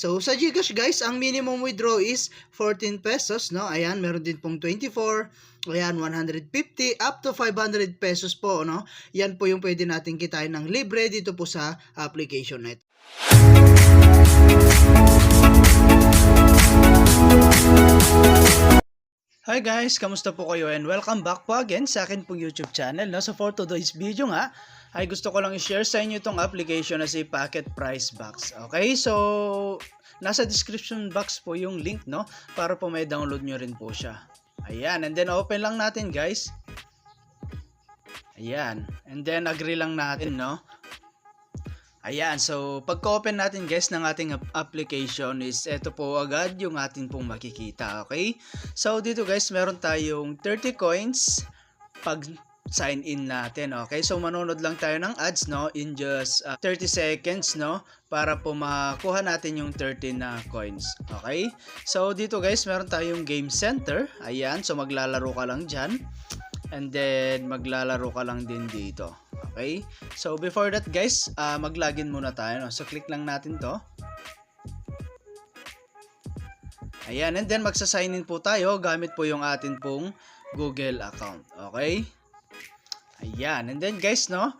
So, sa GCash guys, ang minimum withdraw is 14 pesos, no? Ayan, meron din pong 24, ayan, 150, up to 500 pesos po, no? Yan po yung pwede natin kitain ng libre dito po sa application net. Hi guys, kamusta po kayo and welcome back po again sa akin pong YouTube channel. No? So for today's video nga, ay gusto ko lang i-share sa inyo itong application na si Pocket Price Box. Okay, so nasa description box po yung link, no, para po may download nyo rin po siya. Ayan, and then open lang natin guys. Ayan, and then agree lang natin, no. Ayan, so pagka-open natin guys ng ating application is eto po agad yung atin pong makikita, okay? So dito guys, meron tayong 30 coins pag sign in natin, okay? So manonood lang tayo ng ads, no, in just 30 seconds, no, para po makuha natin yung 30 na coins, okay? So dito guys, meron tayong game center, ayan, so maglalaro ka lang dyan. And then maglalaro ka lang din dito. Okay? So before that guys, mag-login muna tayo, no? So click lang natin 'to. Ayan, and then magsa-sign in po tayo gamit po yung atin pong Google account. Okay? Ayan, and then guys, no,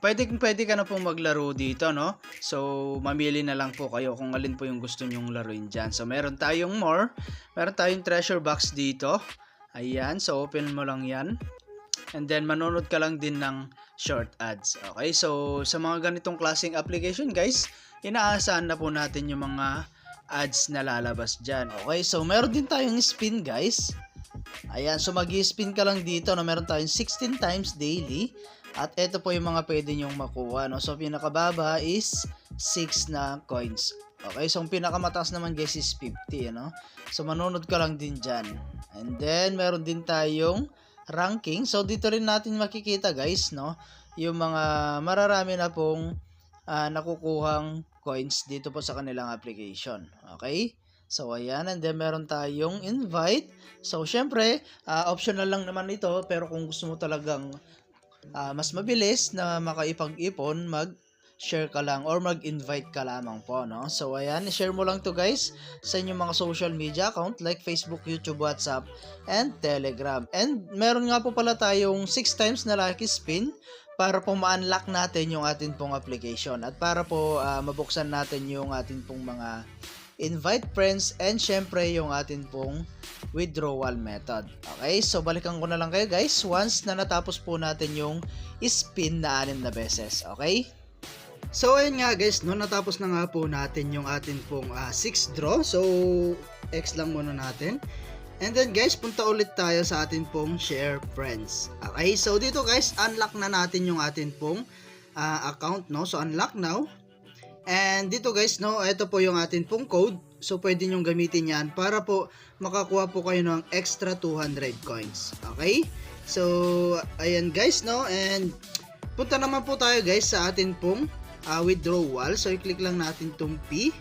pwede ka na pong maglaro dito, no. So mamili na lang po kayo kung alin po yung gusto nyong laruin diyan. So meron tayong more, meron tayong treasure box dito. Ayan, so open mo lang yan. And then manonood ka lang din ng short ads. Okay, so sa mga ganitong klaseng application guys, inaasahan na po natin yung mga ads na lalabas dyan. Okay, so meron din tayong spin guys. Ayan, so mag-spin ka lang dito na meron tayong 16 times daily. At ito po yung mga pwede nyong makuha, no? So pinakababa is 6 na coins. Okay, so ang pinakamataas naman guys is 50, ano? So manonood ka lang din dyan. And then meron din tayong ranking. So dito rin natin makikita guys, no, yung mga mararami na pong nakukuhang coins dito po sa kanilang application. Okay? So ayan, and then meron tayong invite. So syempre, optional lang naman ito, pero kung gusto mo talagang mas mabilis na makaipag-ipon, mag-share ka lang or mag-invite ka lamang po, no? So ayan, i-share mo lang to guys sa inyong mga social media account like Facebook, YouTube, WhatsApp, and Telegram. And meron nga po pala tayong 6 times na lucky spin para po ma-unlock natin yung atin pong application at para po mabuksan natin yung atin pong mga invite friends and syempre yung atin pong withdrawal method. Okay, so balikan ko na lang kayo guys once na natapos po natin yung spin na 6 na beses. Okay? So ayun nga guys, no, natapos na nga po natin yung atin pong 6 draw. So X lang muna natin. And then guys, punta ulit tayo sa atin pong share friends. Okay, so dito guys, unlock na natin yung atin pong account, no. So unlock now. And dito guys, no, ito po yung atin pong code. So pwede nyong gamitin yan para po makakuha po kayo ng extra 200 coins. Okay? So ayan guys, no, and punta naman po tayo guys sa atin pong withdrawal. So i-click lang natin tong P.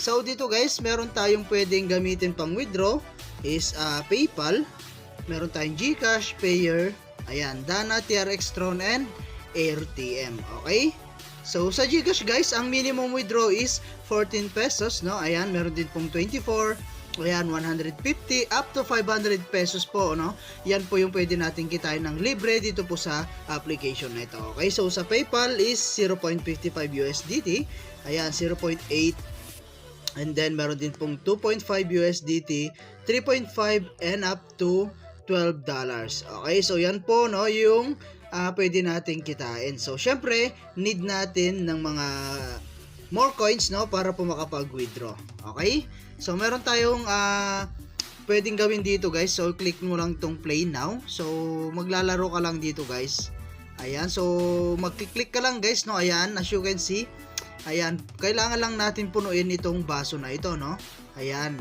So dito guys, meron tayong pwedeng gamitin pang withdraw is PayPal. Meron tayong GCash, Payer, ayan, Dana, TRX, Tron, and AirTM. Okay? So sa GCash guys, ang minimum withdraw is 14 pesos, no? Ayan, meron din pong 24, ayan, 150, up to 500 pesos po, no? Yan po yung pwede natin kitain ng libre dito po sa application na ito. Okay, so sa PayPal is 0.55 USDT, ayan, 0.8, and then meron din pong 2.5 USDT, 3.5, and up to $12. Okay, so yan po, no, yung pwede natin kitain. So syempre, need natin ng mga more coins, no, para po makapag-withdraw. Okay? So meron tayong pwedeng gawin dito guys. So click mo lang tong play now. So maglalaro ka lang dito guys. Ayan, so mag-click ka lang guys, no. Ayan, as you can see, ayan, kailangan lang natin punuin itong baso na ito, no. Ayan.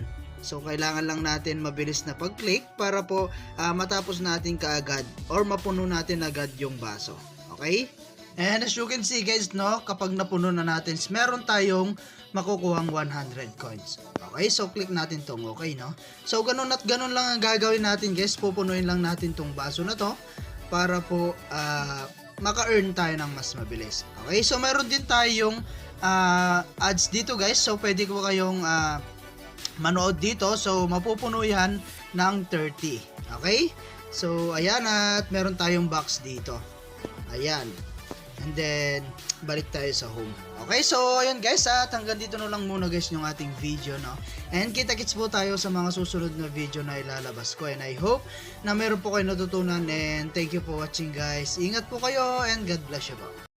So kailangan lang natin mabilis na pag-click para po matapos natin kaagad or mapuno natin agad yung baso. Okay? And as you can see guys, no, kapag napuno na natin, meron tayong makukuhang 100 coins. Okay? So click natin tong okay, no? So ganun at ganun lang ang gagawin natin guys. Pupunuin lang natin tong baso na to para po maka-earn tayo ng mas mabilis. Okay? So meron din tayong ads dito guys. So pwede ko kayong manood dito. So mapupuno yan ng 30. Okay? So ayan, at meron tayong box dito. Ayan. And then balik tayo sa home. Okay, so ayun guys, at hanggang dito na lang muna guys yung ating video, no? And kita-kits po tayo sa mga susunod na video na ilalabas ko, and I hope na meron po kayo natutunan, and thank you for watching guys. Ingat po kayo and God bless you po.